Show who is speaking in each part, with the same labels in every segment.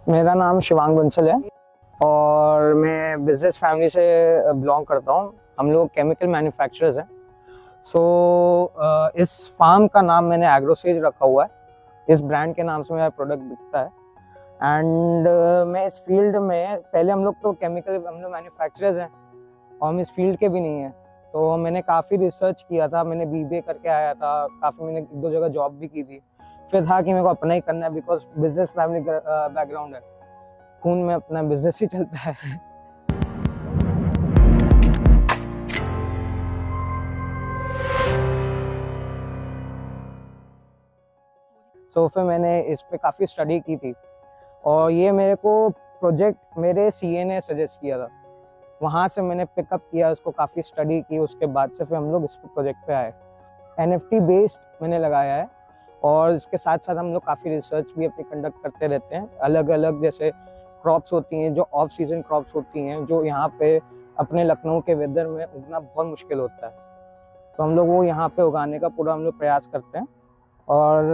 Speaker 1: मेरा नाम शिवांग बंसल है और मैं बिजनेस फैमिली से बिलोंग करता हूँ। हम लोग केमिकल मैन्युफैक्चरर्स हैं। इस फार्म का नाम मैंने एग्रोसेज रखा हुआ है। इस ब्रांड के नाम से मेरा प्रोडक्ट बिकता है। एंड मैं इस फील्ड में पहले हम लोग मैन्युफैक्चरर्स हैं और हम इस फील्ड के भी नहीं हैं। तो मैंने काफ़ी रिसर्च किया था, मैंने बीबीए करके आया था, काफ़ी मैंने 1-2 जगह जॉब भी की थी। फिर था कि मेरे को अपना ही करना है, बिकॉज बिजनेस फैमिली बैकग्राउंड है, खून में अपना बिजनेस ही चलता है। फिर मैंने इस पे काफ़ी स्टडी की थी और ये मेरे को प्रोजेक्ट मेरे सीए ने सजेस्ट किया था। वहाँ से मैंने पिकअप किया, उसको काफ़ी स्टडी की, उसके बाद से फिर हम लोग इस प्रोजेक्ट पे आए। एनएफटी बेस्ड मैंने लगाया है और इसके साथ साथ हम लोग काफ़ी रिसर्च भी अपनी कंडक्ट करते रहते हैं। अलग अलग जैसे क्रॉप्स होती हैं, जो ऑफ सीजन क्रॉप्स होती हैं, जो यहाँ पे अपने लखनऊ के वेदर में उगना बहुत मुश्किल होता है, तो हम लोग वो यहाँ पे उगाने का पूरा हम लोग प्रयास करते हैं। और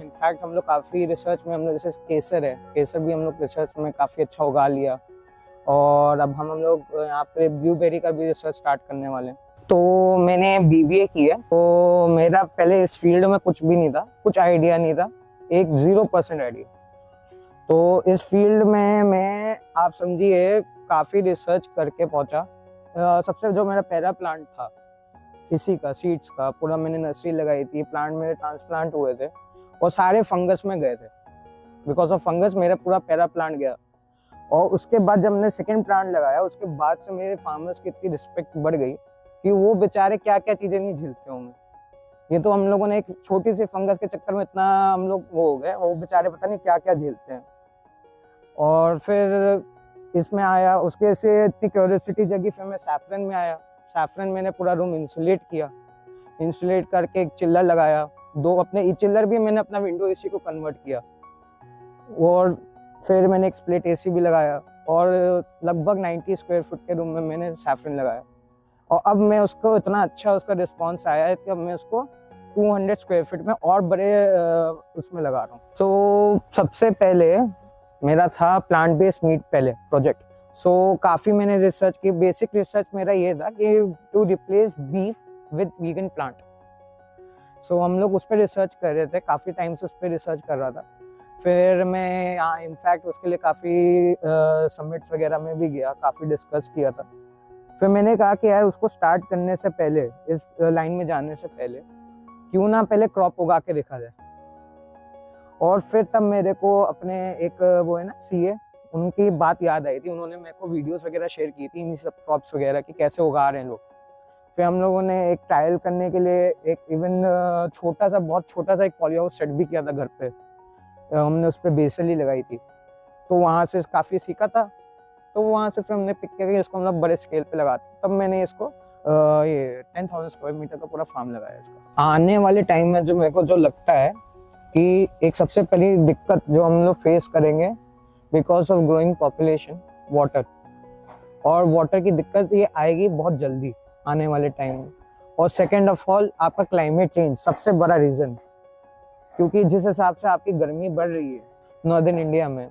Speaker 1: इनफैक्ट हम लोग काफ़ी रिसर्च में हम लोग जैसे केसर है, केसर भी हम लोग रिसर्च में काफ़ी अच्छा उगा लिया। और अब हम लोग यहाँ पे ब्लूबेरी का भी रिसर्च स्टार्ट करने वाले हैं। तो मैंने बीबीए की है, तो मेरा पहले इस फील्ड में कुछ भी नहीं था, कुछ आइडिया नहीं था, एक 0% आइडिया। तो इस फील्ड में मैं, आप समझिए, काफ़ी रिसर्च करके पहुंचा। सबसे जो मेरा पहला प्लांट था इसी का सीड्स का, पूरा मैंने नर्सरी लगाई थी, प्लांट मेरे ट्रांसप्लांट हुए थे और सारे फंगस में गए थे। बिकॉज ऑफ फंगस मेरा पूरा पहला प्लांट गया। और उसके बाद जब मैंने सेकेंड प्लांट लगाया, उसके बाद से मेरे फार्मर्स की इतनी रिस्पेक्ट बढ़ गई कि वो बेचारे क्या क्या चीज़ें नहीं झेलते होंगे। ये तो हम लोगों ने एक छोटी सी फंगस के चक्कर में इतना हम लोग वो हो गए, वो बेचारे पता नहीं क्या क्या झेलते हैं। और फिर इसमें आया, उसके से इतनी क्यूरियोसिटी जगी, फिर मैं सैफरन में आया। सैफरन मैंने पूरा रूम इंसुलेट किया, इंसुलेट करके एक चिल्लर लगाया, 2 अपने चिल्लर भी मैंने अपना विंडो एसी को कन्वर्ट किया। और फिर मैंने एक स्प्लिट एसी भी लगाया और लगभग 90 स्क्वायर फुट के रूम में मैंने सैफरन लगाया। और अब मैं उसको, इतना अच्छा उसका रिस्पॉन्स आया है कि अब मैं उसको 200 स्क्वायर फीट में और बड़े उसमें लगा रहा हूँ। तो सबसे पहले मेरा था प्लांट बेस्ड मीट पहले प्रोजेक्ट। काफ़ी मैंने रिसर्च की। बेसिक रिसर्च मेरा ये था कि to replace beef with vegan plant. हम लोग उस पर रिसर्च कर रहे थे, काफ़ी टाइम से उस पर रिसर्च कर रहा था। फिर मैं यहाँ इनफैक्ट उसके लिए काफ़ी समिट्स वगैरह में भी गया, काफ़ी डिस्कस किया था। फिर मैंने कहा कि यार उसको स्टार्ट करने से पहले, इस लाइन में जाने से पहले, क्यों ना पहले क्रॉप उगा के देखा जाए। और फिर तब मेरे को अपने एक वो है ना सीए, उनकी बात याद आई थी। उन्होंने मेरे को वीडियोस वगैरह शेयर की थी इन्हीं सब क्रॉप्स वगैरह की, कैसे उगा रहे हैं लोग। फिर हम लोगों ने एक ट्रायल करने के लिए एक इवन छोटा सा, बहुत छोटा सा एक पॉली हाउस सेट भी किया था घर पे। हमने उस पर बेसल ही लगाई थी, तो वहाँ से काफ़ी सीखा था। तो वहाँ से फिर हमने पिक किया कि इसको हम लोग बड़े स्केल पे लगाते। तब मैंने इसको ये 10,000 स्क्वायर मीटर का पूरा फार्म लगाया इसका। आने वाले टाइम में जो मेरे को जो लगता है कि एक सबसे पहली दिक्कत जो हम लोग फेस करेंगे, because of growing population, water. और वाटर की दिक्कत ये आएगी बहुत जल्दी आने वाले टाइम में। और सेकेंड ऑफ ऑल आपका क्लाइमेट चेंज सबसे बड़ा रीज़न, क्योंकि जिस हिसाब से आपकी गर्मी बढ़ रही है नॉर्दर्न इंडिया में,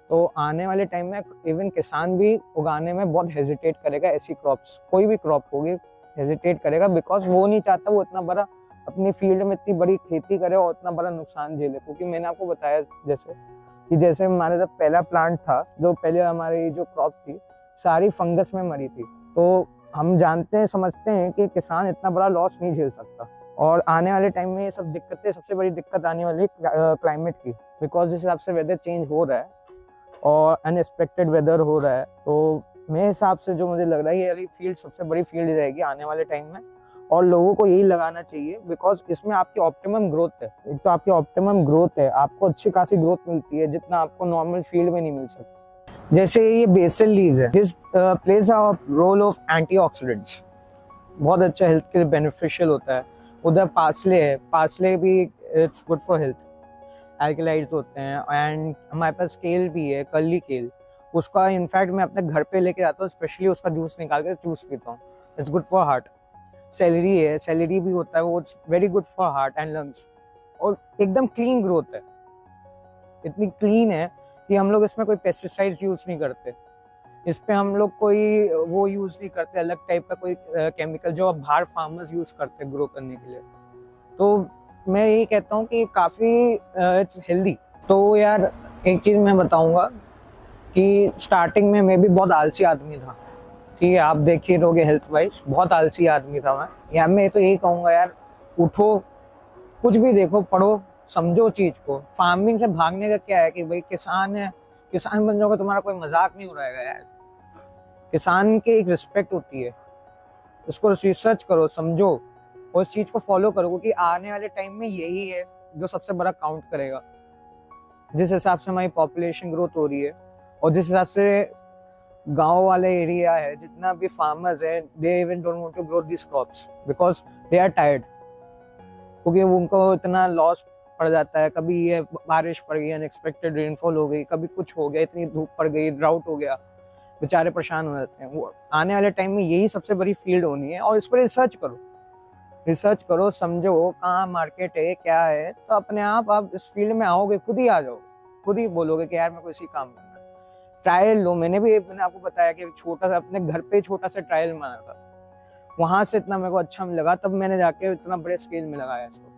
Speaker 1: तो आने वाले टाइम में इवन किसान भी उगाने में बहुत हेजिटेट करेगा। ऐसी क्रॉप्स, कोई भी क्रॉप होगी, हेजिटेट करेगा, बिकॉज वो नहीं चाहता वो इतना बड़ा अपनी फील्ड में इतनी बड़ी खेती करे और इतना बड़ा नुकसान झेले। क्योंकि मैंने आपको बताया जैसे हमारे जब पहला प्लांट था, जो पहले हमारी जो क्रॉप थी सारी फंगस में मरी थी। तो हम जानते हैं, समझते हैं कि किसान इतना बड़ा लॉस नहीं झेल सकता। और आने वाले टाइम में ये सब दिक्कतें, सबसे बड़ी दिक्कत आने वाली क्लाइमेट की, बिकॉज जिस हिसाब से वेदर चेंज हो रहा है और अनएक्सपेक्टेड वेदर हो रहा है, तो मेरे हिसाब से जो मुझे लग रहा है ये वाली फील्ड सबसे बड़ी फील्ड रहेगी आने वाले टाइम में। और लोगों को यही लगाना चाहिए, बिकॉज इसमें आपकी ऑप्टिमम ग्रोथ है। एक तो आपकी ऑप्टिमम ग्रोथ है, आपको अच्छी खासी ग्रोथ मिलती है जितना आपको नॉर्मल फील्ड में नहीं मिल सकती। जैसे ये बेसल लीव्स है, this plays a role of antioxidants, बहुत अच्छा हेल्थ के लिए बेनिफिशियल होता है। उधर पार्सले है, पार्सले भी इट्स गुड फॉर हेल्थ, एल्कलाइड्स होते हैं। एंड हमारे पास केल भी है, कर्ली केल, उसका इनफैक्ट मैं अपने घर पे लेके जाता हूँ, स्पेशली उसका जूस निकाल के जूस पीता हूँ, it's good for heart. Salary है, सेलरी भी होता है, वो very good for heart and lungs. और एकदम क्लीन ग्रोथ है, इतनी क्लीन है कि हम लोग इसमें कोई पेस्टिसाइड्स यूज़ नहीं करते, इस पे हम लोग कोई वो यूज़ नहीं करते अलग टाइप का कोई केमिकल जो अब बाहर फार्मर्स यूज़ करते हैं ग्रो करने के लिए। तो मैं यही कहता हूँ कि काफ़ी इट्स हेल्दी। तो यार एक चीज़ मैं बताऊँगा कि स्टार्टिंग में मैं भी बहुत आलसी आदमी था, ठीक है, आप देख ही रहोगे हेल्थ वाइज बहुत आलसी आदमी था मैं। यार मैं तो यही कहूँगा यार, उठो, कुछ भी देखो, पढ़ो, समझो चीज़ को। फार्मिंग से भागने का क्या है कि भाई किसान है, किसान बन जाओगे, तुम्हारा कोई मजाक नहीं हो रहेगा यार। किसान की एक रिस्पेक्ट होती है, उसको रिसर्च करो, समझो और उस चीज़ को फॉलो करो, क्योंकि आने वाले टाइम में यही है जो सबसे बड़ा काउंट करेगा। जिस हिसाब से हमारी पॉपुलेशन ग्रोथ हो रही है और जिस हिसाब से गांव वाले एरिया है, जितना भी फार्मर्स है, they even don't want to grow this crops because they are tired, क्योंकि उनको इतना लॉस पड़ जाता है। कभी ये बारिश पड़ गई, अनएक्सपेक्टेड रेनफॉल हो गई, कभी कुछ हो गया, इतनी धूप पड़ गई, ड्राउट हो गया, बेचारे परेशान हो जाते हैं। वो आने वाले टाइम में यही सबसे बड़ी फील्ड होनी है और इस पर रिसर्च करो, रिसर्च करो, समझो कहाँ मार्केट है, क्या है, तो अपने आप इस फील्ड में आओगे, खुद ही आ जाओ, खुद ही बोलोगे कि यार मेरे को इसी काम करना है। ट्रायल लो, मैंने आपको बताया कि छोटा सा अपने घर पे छोटा सा ट्रायल मारा था, वहां से इतना मेरे को अच्छा लगा, तब मैंने जाके इतना बड़े स्केल में लगाया इसको।